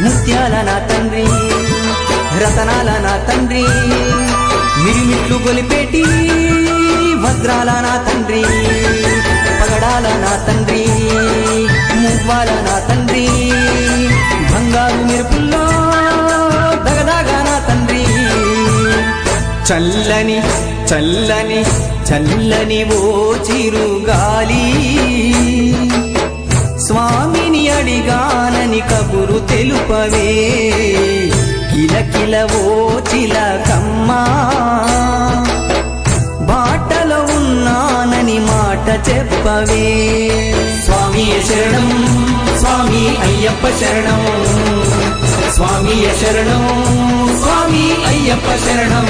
ముత్యాల నా తండ్రి రతనాల నా తండ్రి మిరిమిట్లు గొలిపేటి వజ్రాల నా తండ్రి పగడాల నా తండ్రి మువ్వాల నా తండ్రి బంగారు మెరుపుల్లో దగదాగా నా తండ్రి చల్లని చల్లని చల్లని ఓ చిరుగాలి స్వామిని అడిగానని కబురు తెలుపవే కిలకిల ఓ చిలకమ్మా బాటలో ఉన్నానని మాట చెప్పవే స్వామి శరణం స్వామి అయ్యప్ప శరణం స్వామి శరణం స్వామి అయ్యప్ప శరణం